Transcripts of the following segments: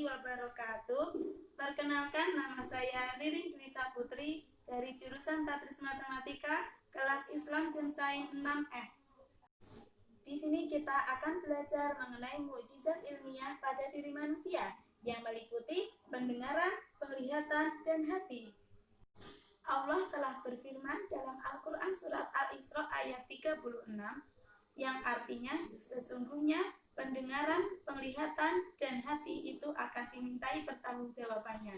wabarakatuh. Perkenalkan, nama saya Ririn Dwi Saputri dari jurusan Tadris Matematika, kelas Islam dan Sains 6F. Di sini kita akan belajar mengenai mukjizat ilmiah pada diri manusia yang meliputi pendengaran, penglihatan, dan hati. Allah telah berfirman dalam Al-Quran surat Al-Isra ayat 36 yang artinya sesungguhnya pendengaran, penglihatan, dan hati itu akan dimintai pertanggungjawabannya.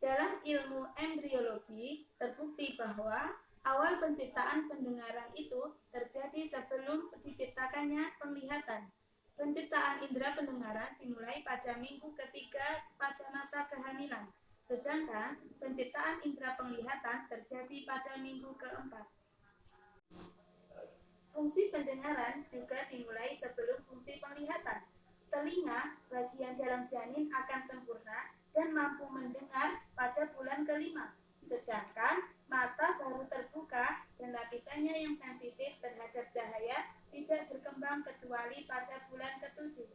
Dalam ilmu embriologi terbukti bahwa awal penciptaan pendengaran itu terjadi sebelum diciptakannya penglihatan. Penciptaan indera pendengaran dimulai pada minggu ketiga pada masa kehamilan, sedangkan penciptaan indera penglihatan terjadi pada minggu keempat. Fungsi pendengaran juga dimulai sebelum fungsi penglihatan. Telinga, bagian dalam janin akan sempurna dan mampu mendengar pada bulan kelima, sedangkan mata baru terbuka dan lapisannya yang sensitif terhadap cahaya tidak berkembang kecuali pada bulan ke-7.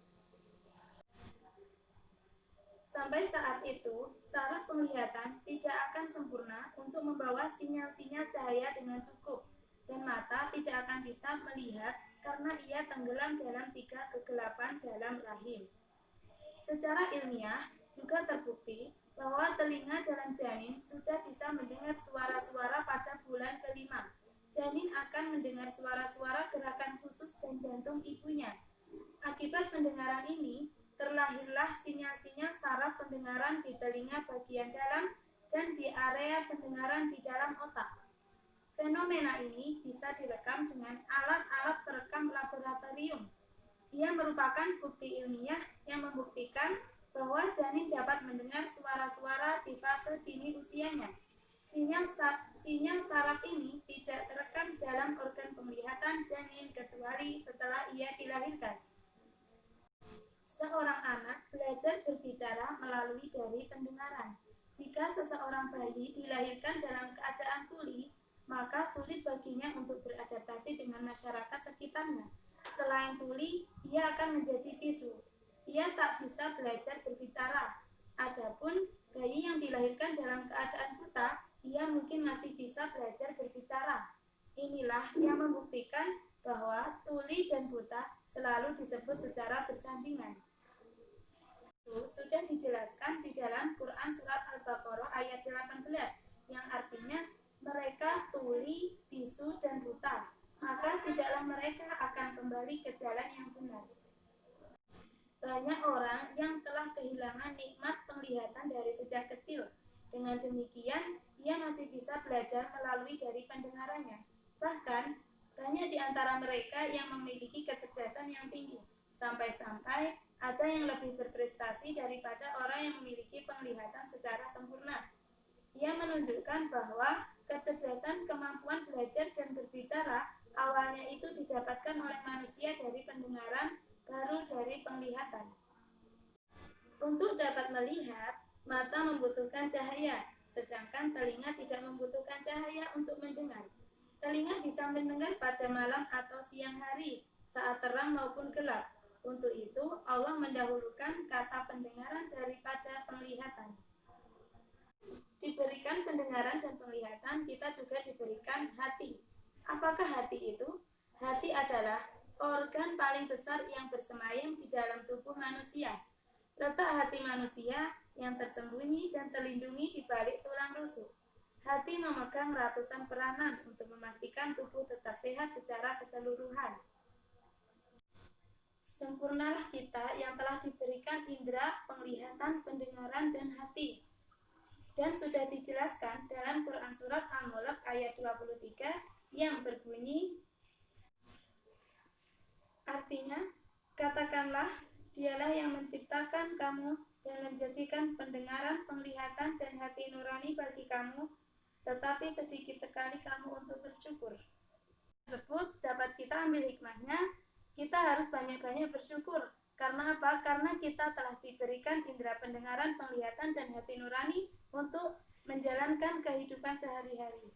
Sampai saat itu, saraf penglihatan tidak akan sempurna untuk membawa sinyal-sinyal cahaya dengan cukup, dan mata tidak akan bisa melihat karena ia tenggelam dalam 3 kegelapan dalam rahim. Secara ilmiah juga terbukti bahwa telinga dalam janin sudah bisa mendengar suara-suara pada bulan kelima. Janin akan mendengar suara-suara gerakan khusus dan jantung ibunya. Akibat pendengaran ini, terlahirlah sinyal-sinyal saraf pendengaran di telinga bagian dalam dan di area pendengaran di dalam otak. Fenomena ini bisa direkam dengan alat-alat perekam laboratorium. Ia merupakan bukti ilmiah yang membuktikan bahwa janin dapat mendengar suara-suara di fase dini usianya. Sinyal saraf ini tidak terekam dalam organ penglihatan janin kecuali setelah ia dilahirkan. Seorang anak belajar berbicara melalui dari pendengaran. Jika seseorang bayi dilahirkan dalam keadaan tuli, maka sulit baginya untuk beradaptasi dengan masyarakat sekitarnya. Selain tuli, ia akan menjadi bisu. Ia tak bisa belajar berbicara. Adapun bayi yang dilahirkan dalam keadaan buta, ia mungkin masih bisa belajar berbicara. Inilah yang membuktikan bahwa tuli dan buta selalu disebut secara bersandingan. Itu sudah dijelaskan di dalam Quran surat Al-Baqarah ayat 18 yang artinya mereka tuli, bisu, dan buta, maka tidaklah mereka akan kembali ke jalan yang benar. Banyak orang yang telah kehilangan nikmat penglihatan dari sejak kecil. Dengan demikian, ia masih bisa belajar melalui dari pendengarannya. Bahkan, banyak di antara mereka yang memiliki kecerdasan yang tinggi, sampai-sampai ada yang lebih berprestasi daripada orang yang memiliki penglihatan secara sempurna. Ia menunjukkan bahwa kecerdasan, kemampuan belajar dan berbicara awalnya itu didapatkan oleh manusia dari pendengaran, baru dari penglihatan. Untuk dapat melihat, mata membutuhkan cahaya, sedangkan telinga tidak membutuhkan cahaya untuk mendengar. Telinga bisa mendengar pada malam atau siang hari, saat terang maupun gelap. Untuk itu, Allah mendahulukan kata pendengaran daripada penglihatan. Diberikan pendengaran dan penglihatan, kita juga diberikan hati. Apakah hati itu? Hati adalah organ paling besar yang bersemayam di dalam tubuh manusia. Letak hati manusia yang tersembunyi dan terlindungi di balik tulang rusuk. Hati memegang ratusan peranan untuk memastikan tubuh tetap sehat secara keseluruhan. Sempurnalah kita yang telah diberikan indera, penglihatan, pendengaran, dan hati. Dan sudah dijelaskan dalam Quran surat Al-Mulk ayat 23 yang berbunyi, artinya, katakanlah, dialah yang menciptakan kamu dan menjadikan pendengaran, penglihatan, dan hati nurani bagi kamu, tetapi sedikit sekali kamu untuk bersyukur. Tersebut dapat kita ambil hikmahnya, kita harus banyak-banyak bersyukur. Karena apa? Karena kita telah diberikan indera pendengaran, penglihatan, dan hati nurani untuk menjalankan kehidupan sehari-hari.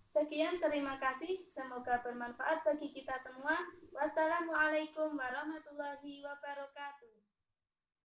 Sekian, terima kasih. Semoga bermanfaat bagi kita semua. Wassalamualaikum warahmatullahi wabarakatuh.